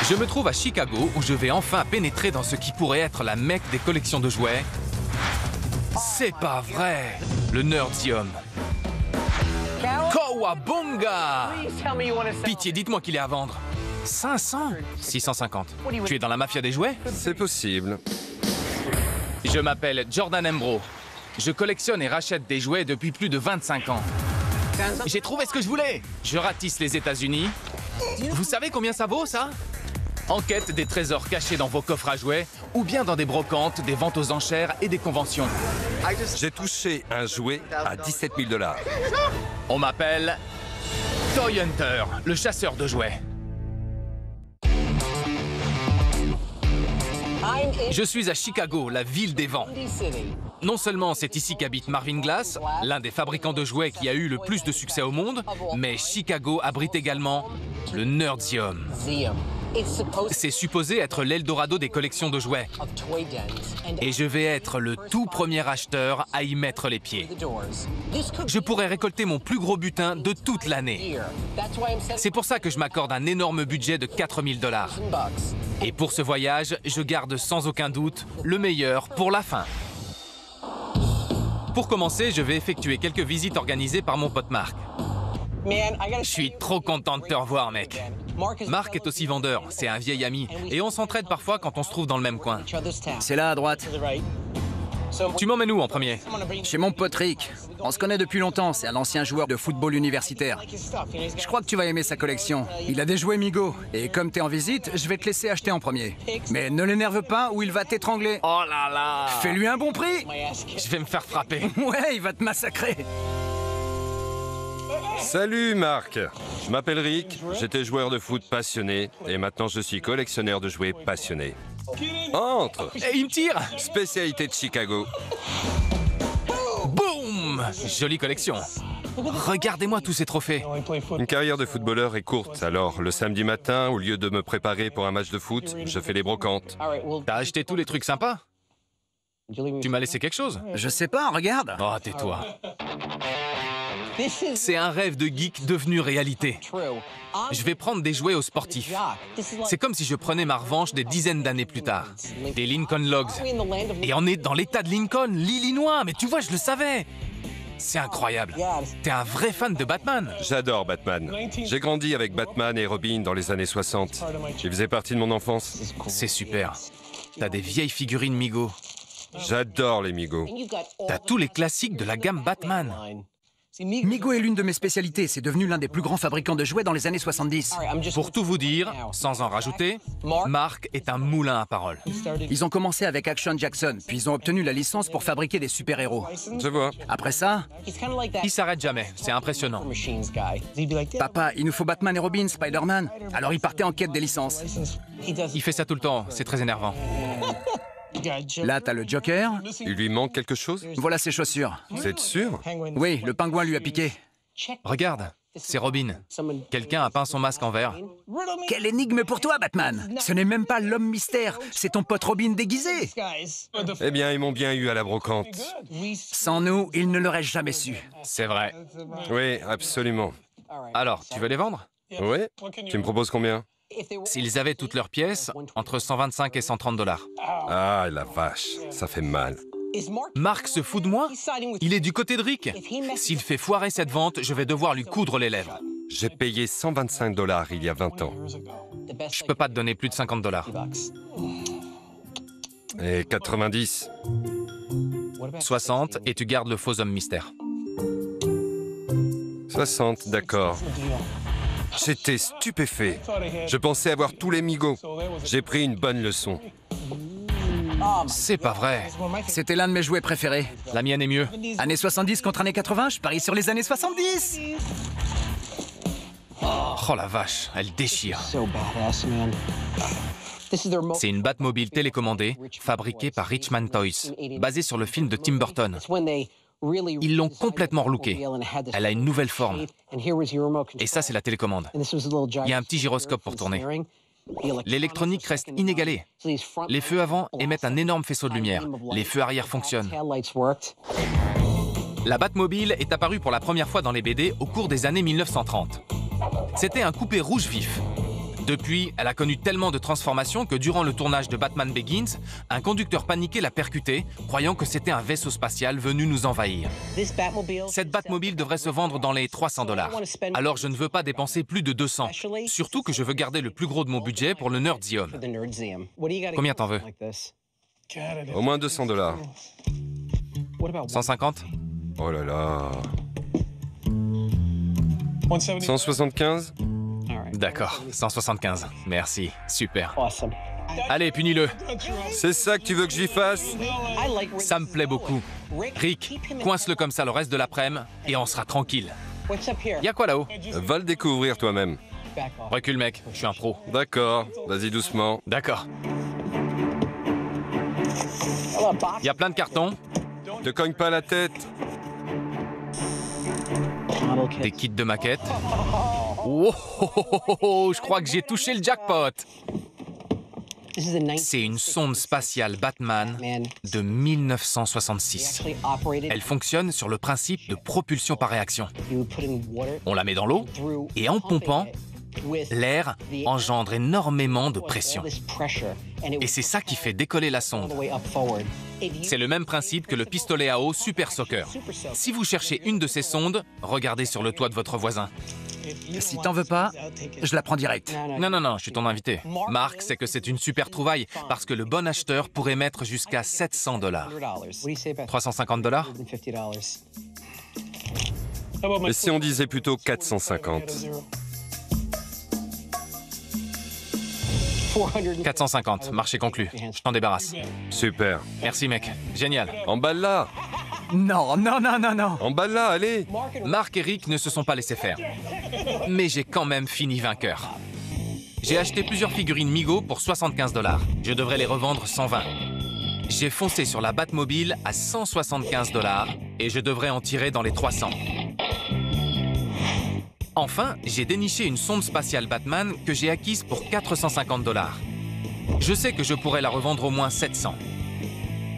Je me trouve à Chicago où je vais enfin pénétrer dans ce qui pourrait être la mecque des collections de jouets. C'est pas vrai! Le Nerdium. Kawabunga! Pitié, dites-moi qu'il est à vendre. 500? 650. Tu es dans la mafia des jouets? C'est possible. Je m'appelle Jordan Embro. Je collectionne et rachète des jouets depuis plus de 25 ans. J'ai trouvé ce que je voulais! Je ratisse les États-Unis. Vous savez combien ça vaut, ça? Enquête des trésors cachés dans vos coffres à jouets ou bien dans des brocantes, des ventes aux enchères et des conventions. J'ai touché un jouet à 17 000 $. On m'appelle Toy Hunter, le chasseur de jouets. Je suis à Chicago, la ville des vents. Non seulement c'est ici qu'habite Marvin Glass, l'un des fabricants de jouets qui a eu le plus de succès au monde, mais Chicago abrite également le Nerdium. C'est supposé être l'Eldorado des collections de jouets. Et je vais être le tout premier acheteur à y mettre les pieds. Je pourrais récolter mon plus gros butin de toute l'année. C'est pour ça que je m'accorde un énorme budget de 4 000 $. Et pour ce voyage, je garde sans aucun doute le meilleur pour la fin. Pour commencer, je vais effectuer quelques visites organisées par mon pote Marc. Je suis trop content de te revoir, mec. Marc est aussi vendeur, c'est un vieil ami, et on s'entraide parfois quand on se trouve dans le même coin. C'est là à droite. Tu m'emmènes où en premier? Chez mon pote Rick. On se connaît depuis longtemps, c'est un ancien joueur de football universitaire. Je crois que tu vas aimer sa collection. Il a des jouets Migo, et comme t'es en visite, je vais te laisser acheter en premier. Mais ne l'énerve pas ou il va t'étrangler. Oh là là! Fais-lui un bon prix! Je vais me faire frapper. Ouais, il va te massacrer. Salut Marc, je m'appelle Rick, j'étais joueur de foot passionné et maintenant je suis collectionneur de jouets passionné. Entre! Et il me tire! Spécialité de Chicago. Boum! Jolie collection. Regardez-moi tous ces trophées. Une carrière de footballeur est courte, alors le samedi matin, au lieu de me préparer pour un match de foot, je fais les brocantes. T'as acheté tous les trucs sympas? Tu m'as laissé quelque chose? Je sais pas, regarde. Oh, tais-toi. C'est un rêve de geek devenu réalité. Je vais prendre des jouets aux sportifs. C'est comme si je prenais ma revanche des dizaines d'années plus tard. Des Lincoln Logs. Et on est dans l'état de Lincoln, l'Illinois. Mais tu vois, je le savais. C'est incroyable. T'es un vrai fan de Batman. J'adore Batman. J'ai grandi avec Batman et Robin dans les années 60. Ils faisaient partie de mon enfance. C'est super. T'as des vieilles figurines Migo. J'adore les Migo. T'as tous les classiques de la gamme Batman. Migo est l'une de mes spécialités, c'est devenu l'un des plus grands fabricants de jouets dans les années 70. Pour tout vous dire, sans en rajouter, Marc est un moulin à paroles. Ils ont commencé avec Action Jackson, puis ils ont obtenu la licence pour fabriquer des super-héros. Je vois. Après ça, Il s'arrête jamais, c'est impressionnant. papa, il nous faut Batman et Robin, Spider-Man. Alors il partait en quête des licences. Il fait ça tout le temps, c'est très énervant. Là, t'as le Joker. Il lui manque quelque chose? Voilà ses chaussures. C'est sûr? Oui, le pingouin lui a piqué. Regarde, c'est Robin. Quelqu'un a peint son masque en vert. Quelle énigme pour toi, Batman! Ce n'est même pas l'homme mystère, c'est ton pote Robin déguisé. Eh bien, ils m'ont bien eu à la brocante. Sans nous, il ne l'aurait jamais su. C'est vrai. Oui, absolument. Alors, tu veux les vendre? Oui? Tu me proposes combien? S'ils avaient toutes leurs pièces, entre 125 et 130 $. Ah, la vache, ça fait mal. Marc se fout de moi? Il est du côté de Rick. S'il fait foirer cette vente, je vais devoir lui coudre les lèvres. J'ai payé 125 $ il y a 20 ans. Je peux pas te donner plus de 50 $. Et 90. 60 et tu gardes le faux homme mystère. 60, d'accord. J'étais stupéfait. Je pensais avoir tous les Migo. J'ai pris une bonne leçon. C'est pas vrai. C'était l'un de mes jouets préférés. La mienne est mieux. Années 70 contre années 80, je parie sur les années 70. Oh la vache, elle déchire. C'est une Batmobile télécommandée fabriquée par Richman Toys, basée sur le film de Tim Burton. Ils l'ont complètement relookée. Elle a une nouvelle forme. Et ça, c'est la télécommande. Il y a un petit gyroscope pour tourner. L'électronique reste inégalée. Les feux avant émettent un énorme faisceau de lumière. Les feux arrière fonctionnent. La Batmobile est apparue pour la première fois dans les BD au cours des années 1930. C'était un coupé rouge vif. Depuis, elle a connu tellement de transformations que durant le tournage de Batman Begins, un conducteur paniqué l'a percuté, croyant que c'était un vaisseau spatial venu nous envahir. Cette Batmobile devrait se vendre dans les 300 $. Alors je ne veux pas dépenser plus de 200. Surtout que je veux garder le plus gros de mon budget pour le Nerdseum. Combien t'en veux? Au moins 200 $. 150? Oh là là. 175? D'accord, 175. Merci, super. Allez, punis-le. C'est ça que tu veux que j'y fasse? Ça me plaît beaucoup. Rick, coince-le comme ça le reste de l'après-midi et on sera tranquille. Y a quoi là-haut? Va le découvrir toi-même. Recule mec, je suis un pro. D'accord, vas-y doucement. D'accord. Y a plein de cartons, Te cogne pas la tête. des kits de maquettes. Oh, oh, oh, oh, oh, je crois que j'ai touché le jackpot. C'est une sonde spatiale Batman de 1966. Elle fonctionne sur le principe de propulsion par réaction. On la met dans l'eau et en pompant, l'air engendre énormément de pression. Et c'est ça qui fait décoller la sonde. C'est le même principe que le pistolet à eau Super Soaker. Si vous cherchez une de ces sondes, regardez sur le toit de votre voisin. Si t'en veux pas, je la prends direct. Non, non, non, je suis ton invité. Marc sait que c'est une super trouvaille parce que le bon acheteur pourrait mettre jusqu'à 700 $. 350 $? Et si on disait plutôt 450? 450, marché conclu. Je t'en débarrasse. Super. Merci mec, génial. Emballe-la. Non, non, non, non, non. Emballe-la, allez. Marc et Rick ne se sont pas laissés faire. Mais j'ai quand même fini vainqueur. J'ai acheté plusieurs figurines Migo pour 75 $. Je devrais les revendre 120. J'ai foncé sur la Batmobile à 175 $ et je devrais en tirer dans les 300. Enfin, j'ai déniché une sonde spatiale Batman que j'ai acquise pour 450 $. Je sais que je pourrais la revendre au moins 700.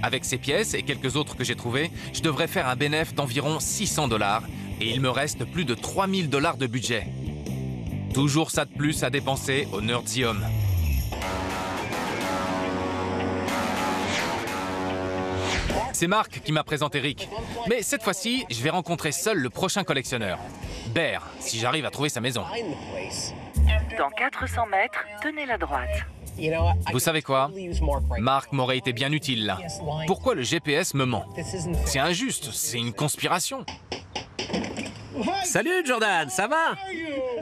Avec ces pièces et quelques autres que j'ai trouvées, je devrais faire un bénéfice d'environ 600 $ et il me reste plus de 3000 $ de budget. Toujours ça de plus à dépenser au Nerdseum. C'est Marc qui m'a présenté Rick. Mais cette fois-ci, je vais rencontrer seul le prochain collectionneur. Bear, si j'arrive à trouver sa maison. Dans 400 mètres, tenez la droite. Vous savez quoi? Marc m'aurait été bien utile là. Pourquoi le GPS me ment? C'est injuste, c'est une conspiration. Salut Jordan, ça va?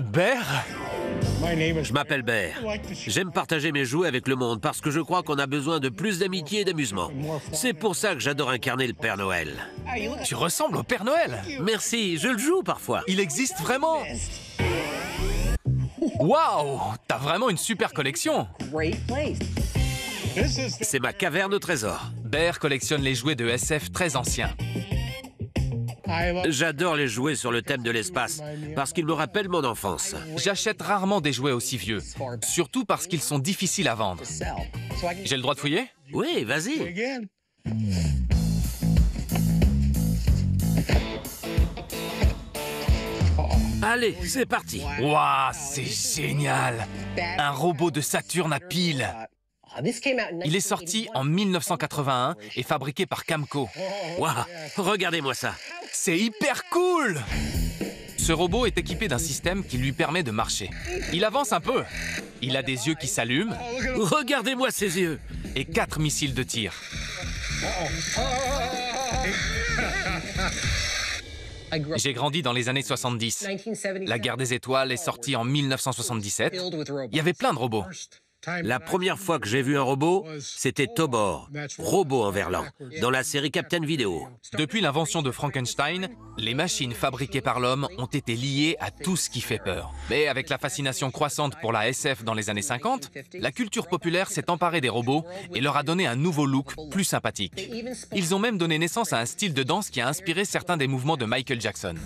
Bear? Je m'appelle Bear. J'aime partager mes jouets avec le monde parce que je crois qu'on a besoin de plus d'amitié et d'amusement. C'est pour ça que j'adore incarner le Père Noël. Tu ressembles au Père Noël. Merci, je le joue parfois. Il existe vraiment? Waouh! T'as vraiment une super collection. C'est ma caverne au trésor. Bear collectionne les jouets de SF très anciens. J'adore les jouets sur le thème de l'espace parce qu'ils me rappellent mon enfance. J'achète rarement des jouets aussi vieux, surtout parce qu'ils sont difficiles à vendre. J'ai le droit de fouiller? Oui, vas-y. Allez, c'est parti. Waouh, c'est génial! Un robot de Saturne à piles. Il est sorti en 1981 et fabriqué par Camco. Waouh, regardez-moi ça. C'est hyper cool! Ce robot est équipé d'un système qui lui permet de marcher. Il avance un peu. Il a des yeux qui s'allument Regardez-moi ces yeux. et 4 missiles de tir. J'ai grandi dans les années 70. La guerre des étoiles est sortie en 1977. Il y avait plein de robots. La première fois que j'ai vu un robot, c'était Tobor, robot en verlan, dans la série Captain Vidéo. Depuis l'invention de Frankenstein, les machines fabriquées par l'homme ont été liées à tout ce qui fait peur. Mais avec la fascination croissante pour la SF dans les années 50, la culture populaire s'est emparée des robots et leur a donné un nouveau look plus sympathique. Ils ont même donné naissance à un style de danse qui a inspiré certains des mouvements de Michael Jackson.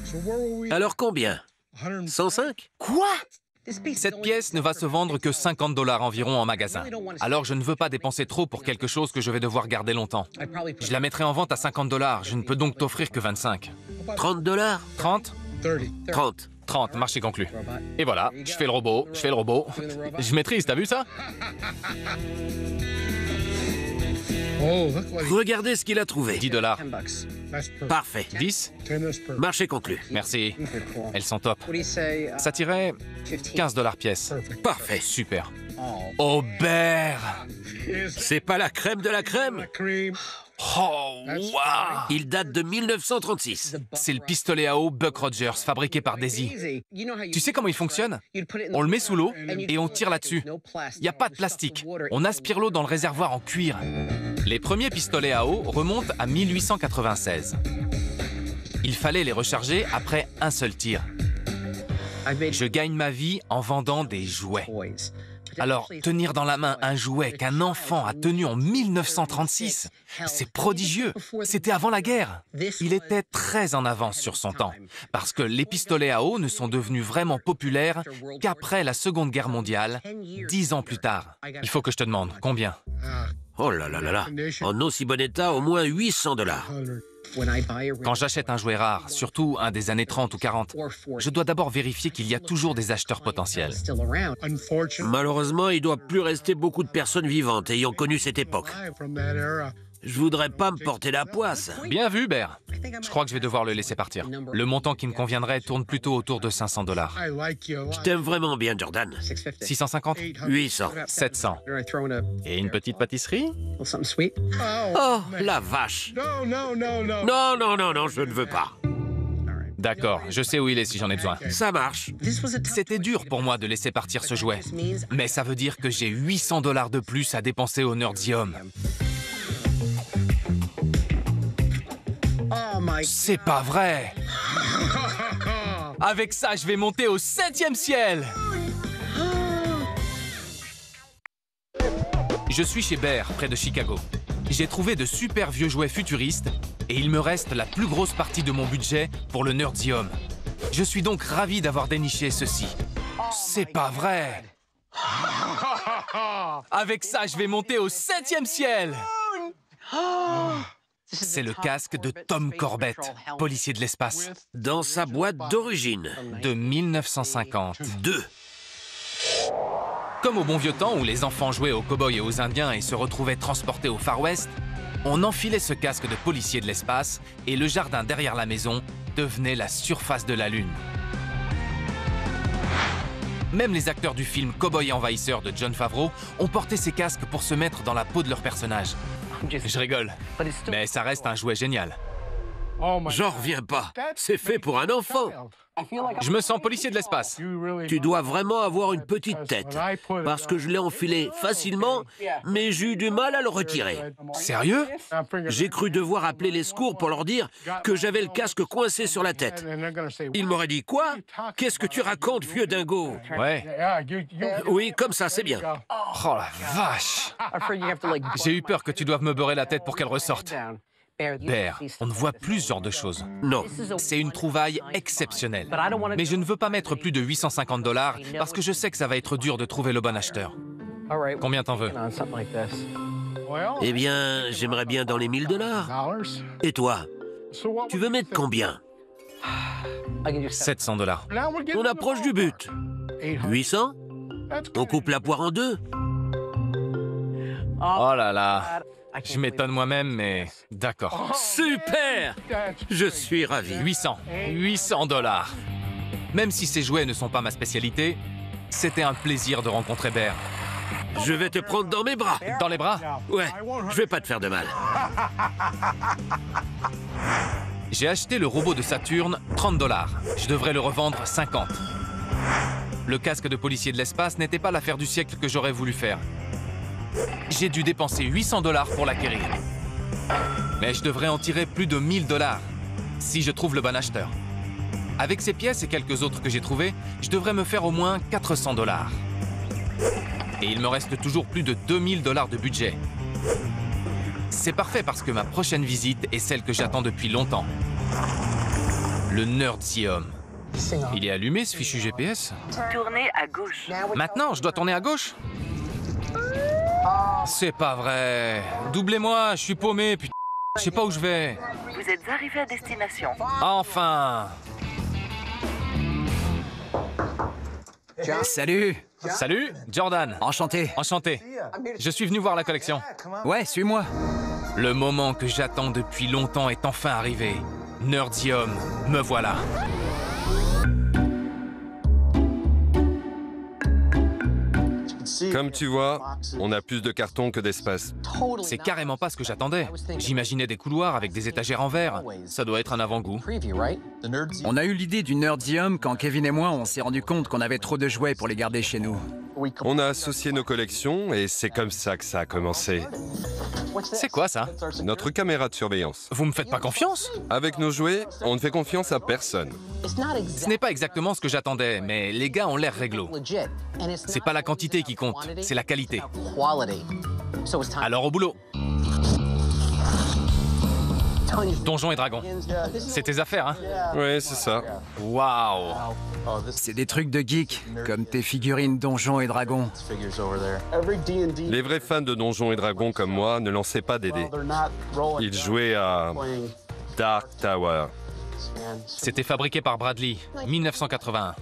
Alors combien? 105? Quoi? Cette pièce ne va se vendre que 50 $ environ en magasin. Alors je ne veux pas dépenser trop pour quelque chose que je vais devoir garder longtemps. Je la mettrai en vente à 50 $. Je ne peux donc t'offrir que 25. 30 $? 30? 30. 30, marché conclu. Et voilà, je fais le robot, je fais le robot. Je maîtrise, t'as vu ça? Regardez ce qu'il a trouvé. 10 $. Parfait. 10? Marché conclu. Merci. Elles sont top. Ça tirait 15 $ pièce. Parfait. Super. Oh, Bear! C'est pas la crème de la crème? Oh, waouh! Il date de 1936. C'est le pistolet à eau Buck Rogers, fabriqué par Daisy. Tu sais comment il fonctionne? On le met sous l'eau et on tire là-dessus. Il n'y a pas de plastique. On aspire l'eau dans le réservoir en cuir. Les premiers pistolets à eau remontent à 1896. Il fallait les recharger après un seul tir. Je gagne ma vie en vendant des jouets. Alors, tenir dans la main un jouet qu'un enfant a tenu en 1936, c'est prodigieux. C'était avant la guerre. Il était très en avance sur son temps, parce que les pistolets à eau ne sont devenus vraiment populaires qu'après la Seconde Guerre mondiale, 10 ans plus tard. Il faut que je te demande, combien? Oh là là là là. En aussi bon état, au moins 800 $. Quand j'achète un jouet rare, surtout un des années 30 ou 40, je dois d'abord vérifier qu'il y a toujours des acheteurs potentiels. Malheureusement, il doit plus rester beaucoup de personnes vivantes ayant connu cette époque. Je voudrais pas me porter la poisse. Bien vu, Bear. Je crois que je vais devoir le laisser partir. Le montant qui me conviendrait tourne plutôt autour de 500 $. Je t'aime vraiment bien, Jordan. 650? 800. 700. Et une petite pâtisserie? Oh, la vache. Non, non, non, non, je ne veux pas. D'accord, je sais où il est si j'en ai besoin. Ça marche. C'était dur pour moi de laisser partir ce jouet. Mais ça veut dire que j'ai 800 $ de plus à dépenser au Nerdium. C'est pas vrai! Avec ça, je vais monter au 7e ciel! Je suis chez Bear, près de Chicago. J'ai trouvé de super vieux jouets futuristes et il me reste la plus grosse partie de mon budget pour le Nerdium. Je suis donc ravi d'avoir déniché ceci. C'est pas vrai! Avec ça, je vais monter au 7e ciel! C'est le casque de Tom Corbett, policier de l'espace. Dans sa boîte d'origine. De 1952. 2. Comme au bon vieux temps où les enfants jouaient aux cow-boys et aux indiens et se retrouvaient transportés au Far West, on enfilait ce casque de policier de l'espace et le jardin derrière la maison devenait la surface de la Lune. Même les acteurs du film Cowboy et envahisseur de Jon Favreau ont porté ces casques pour se mettre dans la peau de leur personnage. Je rigole, mais ça reste un jouet génial. J'en reviens pas. C'est fait pour un enfant. Je me sens policier de l'espace. Tu dois vraiment avoir une petite tête. Parce que je l'ai enfilé facilement, mais j'ai eu du mal à le retirer. Sérieux? J'ai cru devoir appeler les secours pour leur dire que j'avais le casque coincé sur la tête. Ils m'auraient dit « Quoi? Qu'est-ce que tu racontes, vieux dingo ?» Ouais. Oui, comme ça, c'est bien. Oh la vache! J'ai eu peur que tu doives me beurrer la tête pour qu'elle ressorte. Bear, on ne voit plus ce genre de choses. Non. C'est une trouvaille exceptionnelle. Mais je ne veux pas mettre plus de 850 $ parce que je sais que ça va être dur de trouver le bon acheteur. Combien t'en veux? Eh bien, j'aimerais bien dans les 1000 $. Et toi? Tu veux mettre combien? 700 $. On approche du but. 800? On coupe la poire en deux? Oh là là! Je m'étonne moi-même, mais d'accord. Super! Je suis ravi. 800 $. Même si ces jouets ne sont pas ma spécialité, c'était un plaisir de rencontrer Bear. Je vais te prendre dans mes bras. Dans les bras? Ouais, je vais pas te faire de mal. J'ai acheté le robot de Saturne 30 $. Je devrais le revendre 50. Le casque de policier de l'espace n'était pas l'affaire du siècle que j'aurais voulu faire. J'ai dû dépenser 800 $ pour l'acquérir. Mais je devrais en tirer plus de 1000 $ si je trouve le bon acheteur. Avec ces pièces et quelques autres que j'ai trouvées, je devrais me faire au moins 400 $. Et il me reste toujours plus de 2000 $ de budget. C'est parfait parce que ma prochaine visite est celle que j'attends depuis longtemps. Le Nerdium. Il est allumé ce fichu GPS? Tournez à gauche. Maintenant, je dois tourner à gauche? C'est pas vrai. Doublez-moi, je suis paumé, putain. Je sais pas où je vais. Vous êtes arrivé à destination. Enfin! Salut. Salut, Jordan. Enchanté. Enchanté. Je suis venu voir la collection. Ouais, suis-moi. Le moment que j'attends depuis longtemps est enfin arrivé. Nerdium, me voilà. Comme tu vois, on a plus de cartons que d'espace. C'est carrément pas ce que j'attendais. J'imaginais des couloirs avec des étagères en verre. Ça doit être un avant-goût. On a eu l'idée du Nerdium quand Kevin et moi, on s'est rendu compte qu'on avait trop de jouets pour les garder chez nous. On a associé nos collections et c'est comme ça que ça a commencé. C'est quoi ça? Notre caméra de surveillance. Vous me faites pas confiance? Avec nos jouets, on ne fait confiance à personne. Ce n'est pas exactement ce que j'attendais, mais les gars ont l'air réglo. C'est pas la quantité qui compte, c'est la qualité. Alors au boulot. Donjons et Dragons. C'est tes affaires, hein? Ouais, c'est ça. Waouh! C'est des trucs de geek, comme tes figurines Donjons et Dragons. Les vrais fans de Donjons et Dragons comme moi ne lançaient pas des dés. Ils jouaient à Dark Tower. C'était fabriqué par Bradley, 1981.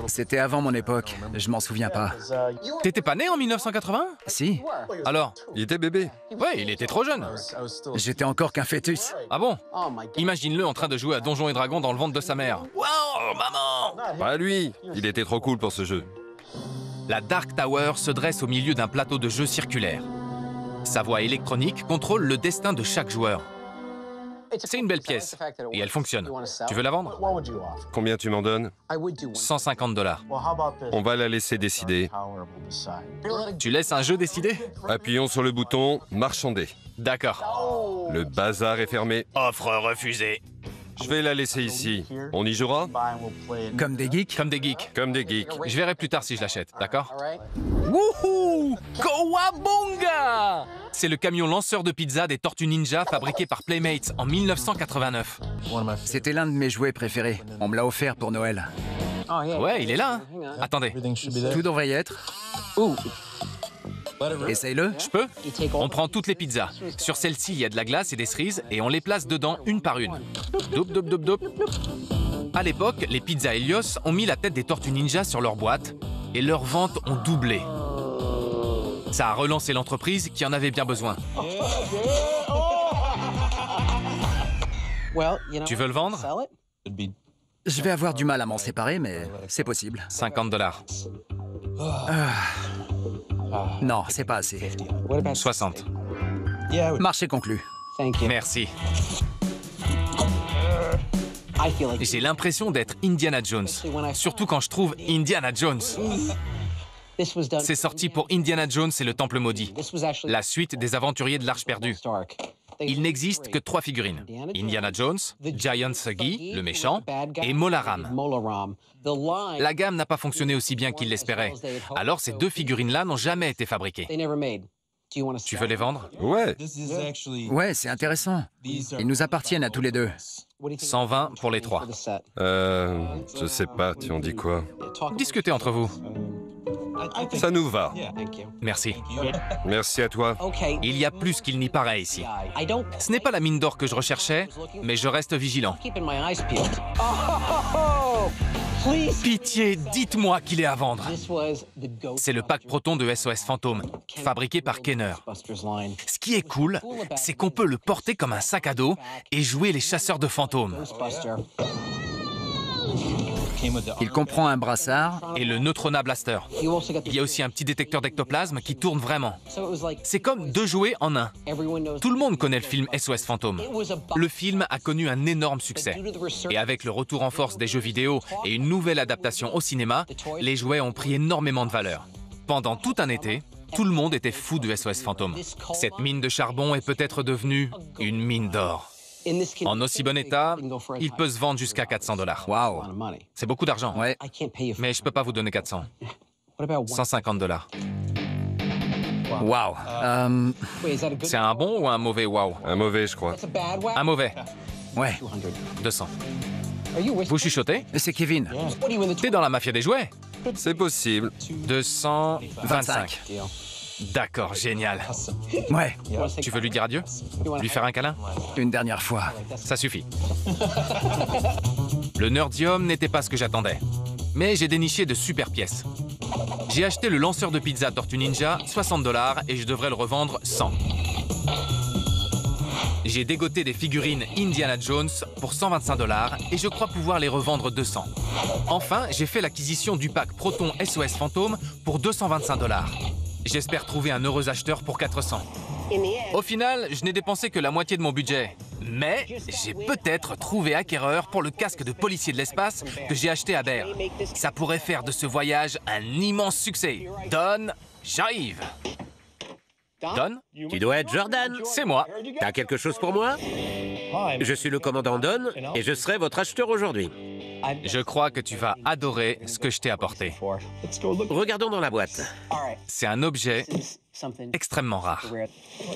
C'était avant mon époque, je m'en souviens pas. T'étais pas né en 1981? Si, Alors? Il était bébé. Ouais, il était trop jeune. j'étais encore qu'un fœtus. Ah bon? Imagine-le en train de jouer à Donjons et Dragons dans le ventre de sa mère. Wow, maman! Pas lui. Il était trop cool pour ce jeu. La Dark Tower se dresse au milieu d'un plateau de jeu circulaire. Sa voix électronique contrôle le destin de chaque joueur. C'est une belle pièce, et elle fonctionne. Tu veux la vendre? Combien tu m'en donnes? 150 $. On va la laisser décider. Tu laisses un jeu décider? Appuyons sur le bouton marchander. D'accord. Le bazar est fermé. Offre refusée. Je vais la laisser ici. On y jouera? Comme des geeks. Comme des geeks. Comme des geeks. Je verrai plus tard si je l'achète, d'accord? Wouhou! Kowabunga! C'est le camion lanceur de pizza des Tortues Ninja fabriqué par Playmates en 1989. C'était l'un de mes jouets préférés. On me l'a offert pour Noël. Ouais, il est là, hein? Attendez, Tout devrait y être. Essaye-le. je peux? On prend toutes les pizzas. Sur celle-ci, il y a de la glace et des cerises et on les place dedans une par une. Doup, doup, doup, doup. À l'époque, les pizzas Helios ont mis la tête des Tortues Ninja sur leur boîte et leurs ventes ont doublé. Ça a relancé l'entreprise qui en avait bien besoin. Tu veux le vendre? Je vais avoir du mal à m'en séparer, mais c'est possible. 50 $. Non, c'est pas assez. 60. Marché conclu. Merci. J'ai l'impression d'être Indiana Jones, surtout quand je trouve Indiana Jones. C'est sorti pour Indiana Jones et le Temple Maudit, la suite des aventuriers de l'Arche perdue. Il n'existe que 3 figurines. Indiana Jones, Giant Suggy, le méchant, et Molaram. La gamme n'a pas fonctionné aussi bien qu'ils l'espéraient. Alors ces 2 figurines-là n'ont jamais été fabriquées. Tu veux les vendre? Ouais. Ouais, c'est intéressant. Ils nous appartiennent à tous les deux. 120 pour les 3. Je sais pas, tu en dis quoi? Discutez entre vous. Ça nous va. Merci. Merci à toi. Il y a plus qu'il n'y paraît ici. Ce n'est pas la mine d'or que je recherchais, mais je reste vigilant. Pitié, dites-moi qu'il est à vendre. C'est le pack Proton de SOS Fantôme, fabriqué par Kenner. Ce qui est cool, c'est qu'on peut le porter comme un sac à dos et jouer les chasseurs de fantômes. Il comprend un brassard. Et le Neutrona Blaster. Il y a aussi un petit détecteur d'ectoplasme qui tourne vraiment. C'est comme 2 jouets en un. Tout le monde connaît le film SOS Fantôme. Le film a connu un énorme succès. Et avec le retour en force des jeux vidéo et une nouvelle adaptation au cinéma, les jouets ont pris énormément de valeur. Pendant tout un été, tout le monde était fou du SOS Fantôme. Cette mine de charbon est peut-être devenue une mine d'or. En aussi bon état, il peut se vendre jusqu'à 400 $. Waouh. C'est beaucoup d'argent. Ouais. Mais je peux pas vous donner 400. 150 $. Waouh. C'est un bon ou un mauvais wow? Un mauvais, je crois. Un mauvais. Ouais. 200. Vous chuchotez? C'est Kevin. T'es dans la mafia des jouets? C'est possible. 225. D'accord, génial. Ouais. Tu veux lui dire adieu? Lui faire un câlin? Une dernière fois. Ça suffit. Le Nerdium n'était pas ce que j'attendais. Mais j'ai déniché de super pièces. J'ai acheté le lanceur de pizza Tortue Ninja, 60 $ et je devrais le revendre 100. J'ai dégoté des figurines Indiana Jones pour 125 $ et je crois pouvoir les revendre 200. Enfin, j'ai fait l'acquisition du pack Proton SOS Fantôme pour 225 $. J'espère trouver un heureux acheteur pour 400. Au final, je n'ai dépensé que la moitié de mon budget. Mais j'ai peut-être trouvé acquéreur pour le casque de policier de l'espace que j'ai acheté à Bear. Ça pourrait faire de ce voyage un immense succès. Don, j'arrive. Don? Tu dois être Jordan. C'est moi. T'as quelque chose pour moi? Je suis le commandant Don et je serai votre acheteur aujourd'hui. Je crois que tu vas adorer ce que je t'ai apporté. Regardons dans la boîte. C'est un objet extrêmement rare.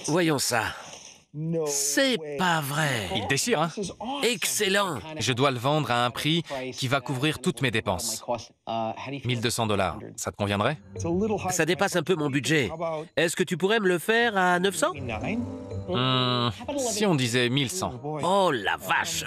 Voyons ça. C'est pas vrai. Il déchire, hein? Excellent. Je dois le vendre à un prix qui va couvrir toutes mes dépenses. 1200 $. Ça te conviendrait? Ça dépasse un peu mon budget. Est-ce que tu pourrais me le faire à 900? Si on disait 1100. Oh la vache!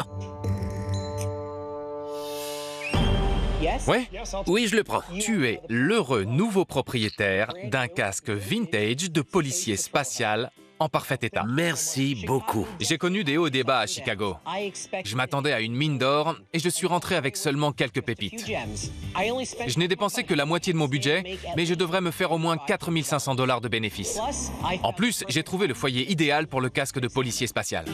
Ouais? Oui, je le prends. Tu es l'heureux nouveau propriétaire d'un casque vintage de policier spatial en parfait état. Merci beaucoup. J'ai connu des hauts et des bas à Chicago. Je m'attendais à une mine d'or et je suis rentré avec seulement quelques pépites. Je n'ai dépensé que la moitié de mon budget, mais je devrais me faire au moins 4500 $ de bénéfices. En plus, j'ai trouvé le foyer idéal pour le casque de policier spatial.